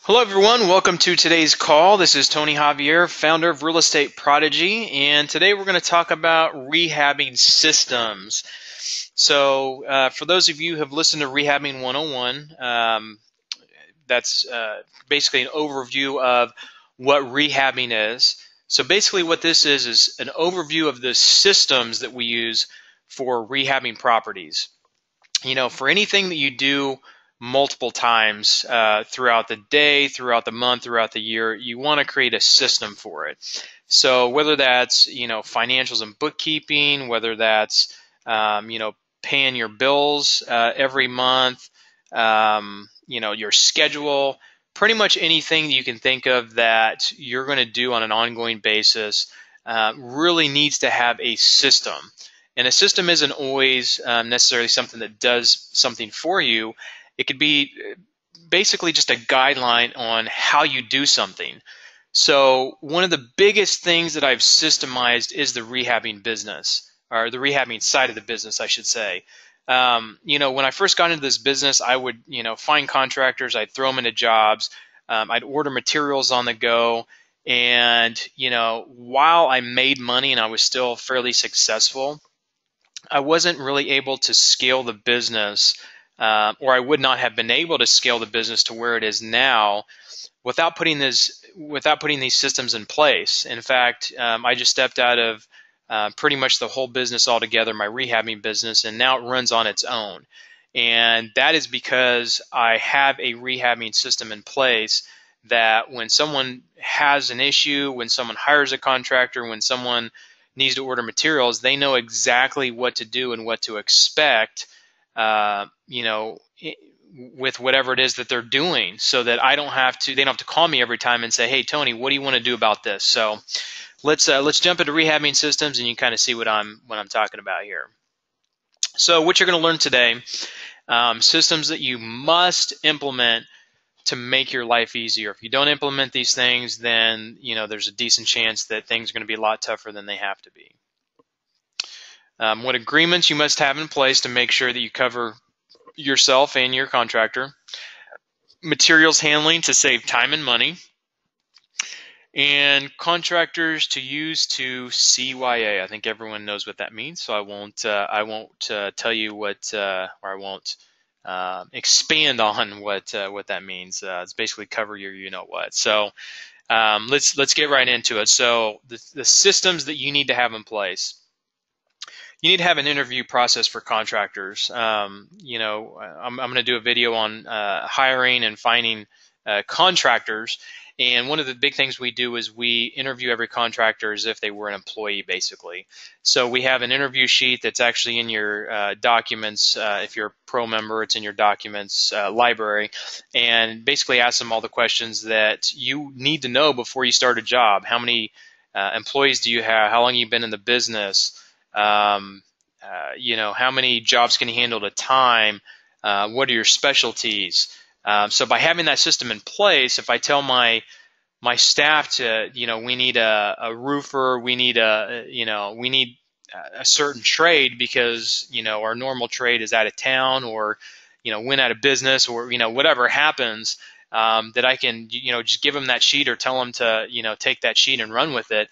Hello, everyone. Welcome to today's call. This is Tony Javier, founder of Real Estate Prodigy, and today we're going to talk about rehabbing systems. So, for those of you who have listened to Rehabbing 101, that's basically an overview of what rehabbing is. So, basically, what this is an overview of the systems that we use for rehabbing properties. You know, for anything that you do multiple times throughout the day, throughout the month, throughout the year, you want to create a system for it. So whether that's, financials and bookkeeping, whether that's, paying your bills every month, your schedule, pretty much anything you can think of that you're going to do on an ongoing basis really needs to have a system. And a system isn't always necessarily something that does something for you. It could be basically just a guideline on how you do something. So one of the biggest things that I've systemized is the rehabbing business, or the rehabbing side of the business, I should say. When I first got into this business, I would, find contractors, I'd throw them into jobs, I'd order materials on the go. And, while I made money and I was still fairly successful, I wasn't really able to scale the business, or I would not have been able to scale the business to where it is now without putting these systems in place. In fact, I just stepped out of pretty much the whole business altogether, my rehabbing business, and now it runs on its own. And that is because I have a rehabbing system in place that when someone has an issue, when someone hires a contractor, when someone needs to order materials, they know exactly what to do and what to expect, with whatever it is that they're doing, so that they don't have to call me every time and say, "Hey, Tony, what do you want to do about this?" So let's jump into rehabbing systems, and you kind of see what I'm talking about here. So what you're going to learn today, systems that you must implement to make your life easier. If you don't implement these things, then there's a decent chance that things are going to be a lot tougher than they have to be. What agreements you must have in place to make sure that you cover yourself and your contractor. Materials handling to save time and money. And contractors to use to CYA. I think everyone knows what that means, so I won't tell you what, or I won't expand on what that means. It's basically cover your what. So let's get right into it. So the systems that you need to have in place. You need to have an interview process for contractors. I'm going to do a video on hiring and finding contractors. And one of the big things we do is we interview every contractor as if they were an employee, basically. So we have an interview sheet that's actually in your documents. If you're a pro member, it's in your documents library. And basically ask them all the questions that you need to know before you start a job. How many employees do you have? How long have you been in the business? How many jobs can you handle at a time? What are your specialties? So by having that system in place, if I tell my staff to, we need a roofer, we need a certain trade because, our normal trade is out of town or, went out of business or, whatever happens, that I can, just give them that sheet or tell them to, take that sheet and run with it.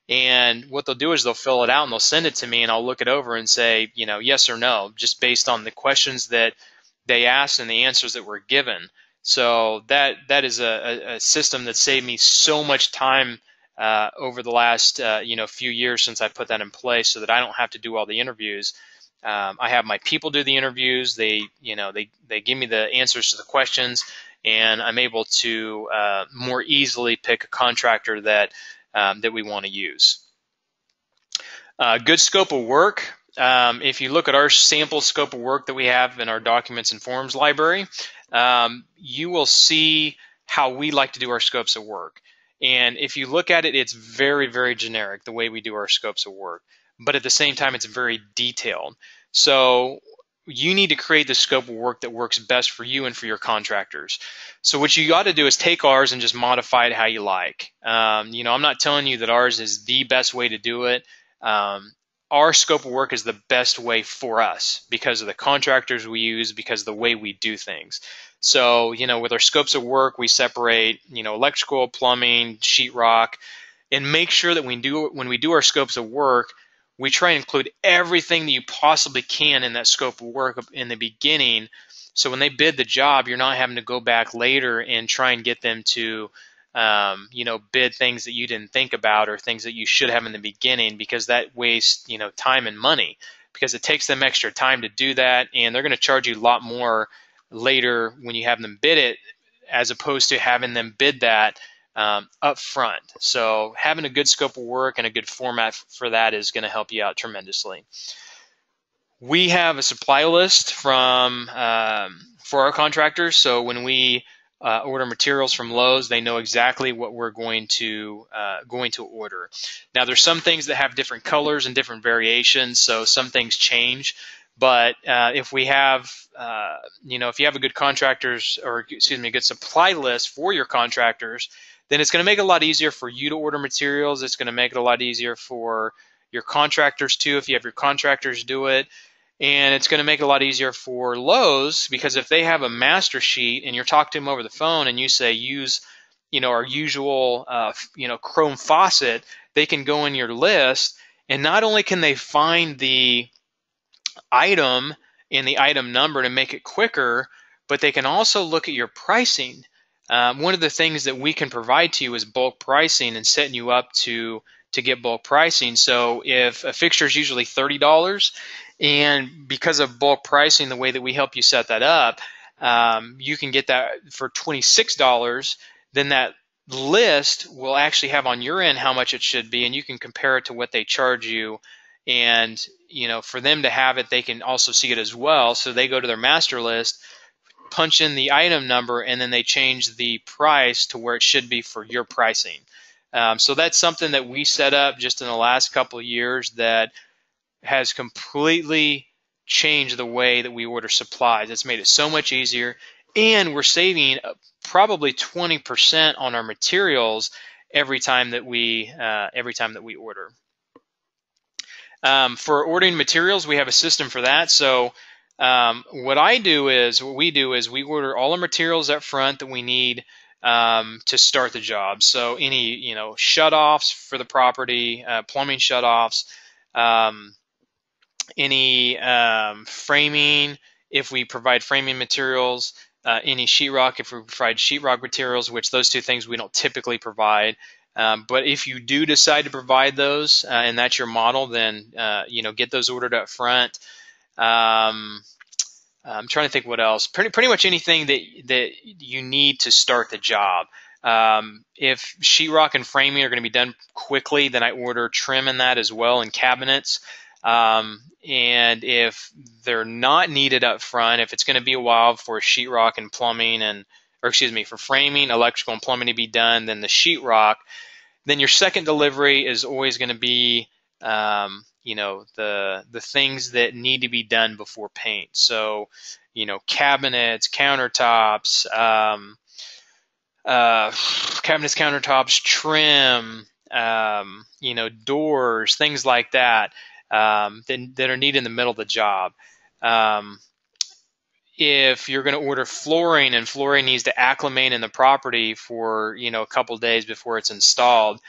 And what they'll do is they'll fill it out and they'll send it to me and I'll look it over and say, yes or no, just based on the questions that they asked and the answers that were given. So that is a system that saved me so much time over the last few years since I put that in place, so that I don't have to do all the interviews. I have my people do the interviews. They give me the answers to the questions, and I'm able to more easily pick a contractor that we want to use. Good scope of work. If you look at our sample scope of work that we have in our documents and forms library, you will see how we like to do our scopes of work. And if you look at it, it's very, very generic, the way we do our scopes of work. But at the same time, it's very detailed. So you need to create the scope of work that works best for you and for your contractors. So what you got to do is take ours and just modify it how you like. I'm not telling you that ours is the best way to do it. our scope of work is the best way for us because of the contractors we use, because of the way we do things. So, with our scopes of work, we separate, electrical, plumbing, sheetrock, and make sure that when we do our scopes of work, we try and include everything that you possibly can in that scope of work in the beginning. So when they bid the job, you're not having to go back later and try and get them to bid things that you didn't think about or things that you should have in the beginning, because that wastes, time and money, because it takes them extra time to do that, and they're going to charge you a lot more later when you have them bid it, as opposed to having them bid that up front. So having a good scope of work and a good format for that is going to help you out tremendously. We have a supply list for our contractors, so when we order materials from Lowe's, they know exactly what we're going to order. Now, there's some things that have different colors and different variations, so some things change. But if we have, if you have a good a good supply list for your contractors, then it's going to make it a lot easier for you to order materials. It's going to make it a lot easier for your contractors too, if you have your contractors do it. And it's going to make it a lot easier for Lowe's, because if they have a master sheet and you're talking to them over the phone and you say use, our usual, chrome faucet, they can go in your list, and not only can they find the item and the item number to make it quicker, but they can also look at your pricing. One of the things that we can provide to you is bulk pricing and setting you up to get bulk pricing. So if a fixture is usually $30, and because of bulk pricing, the way that we help you set that up, you can get that for $26. Then that list will actually have on your end how much it should be, and you can compare it to what they charge you. And for them to have it, they can also see it as well. So they go to their master list, punch in the item number, and then they change the price to where it should be for your pricing. So that's something that we set up just in the last couple of years that has completely changed the way that we order supplies. It's made it so much easier, and we're saving probably 20% on our materials every time that we order. For ordering materials, we have a system for that. So what we do is we order all the materials up front that we need to start the job. So any shutoffs for the property, plumbing shutoffs, any framing if we provide framing materials, any sheetrock if we provide sheetrock materials, which those two things we don't typically provide. But if you do decide to provide those and that's your model, then get those ordered up front. I'm trying to think what else. Pretty much anything that you need to start the job. If sheetrock and framing are going to be done quickly, then I order trim in that as well, and cabinets. And if they're not needed up front, if it's going to be a while for sheetrock and plumbing for framing, electrical, and plumbing to be done, then the sheetrock, then your second delivery is always going to be, the things that need to be done before paint. So, cabinets, countertops, trim, doors, things like that. That are needed in the middle of the job. If you're going to order flooring and flooring needs to acclimate in the property for a couple of days before it's installed,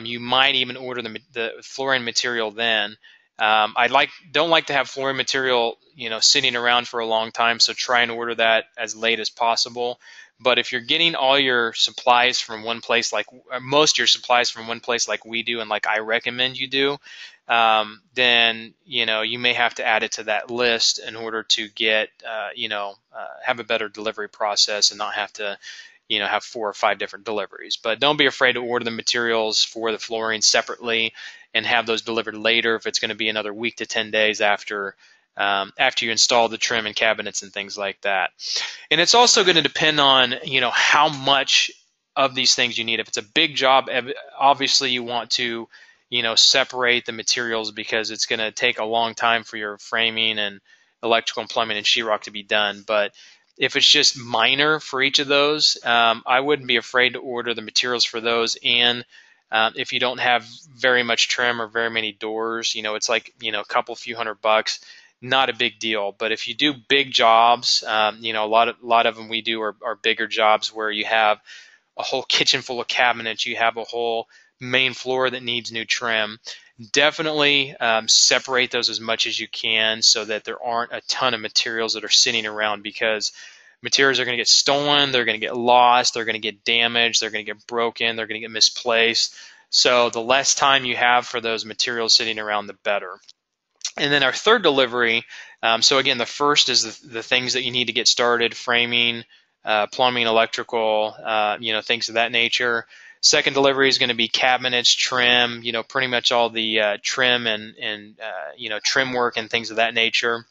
you might even order the flooring material then. Don't like to have flooring material sitting around for a long time, so try and order that as late as possible. But if you're getting all your supplies from one place, most of your supplies from one place like we do and like I recommend you do, then you may have to add it to that list in order to get have a better delivery process and not have to have 4 or 5 different deliveries. But don't be afraid to order the materials for the flooring separately and have those delivered later if it's going to be another week to 10 days after you install the trim and cabinets and things like that. And it's also going to depend on how much of these things you need. If it's a big job, obviously you want to separate the materials, because it's going to take a long time for your framing and electrical and plumbing and sheetrock to be done. But if it's just minor for each of those, I wouldn't be afraid to order the materials for those and If you don't have very much trim or very many doors, it's like, a couple few $100, not a big deal. But if you do big jobs, a lot of them we do are bigger jobs where you have a whole kitchen full of cabinets, you have a whole main floor that needs new trim. Definitely separate those as much as you can so that there aren't a ton of materials that are sitting around, because materials are going to get stolen, they're going to get lost, they're going to get damaged, they're going to get broken, they're going to get misplaced. So the less time you have for those materials sitting around, the better. And then our third delivery, so again, the first is the things that you need to get started: framing, plumbing, electrical, things of that nature. Second delivery is going to be cabinets, trim, pretty much all the trim and trim work and things of that nature.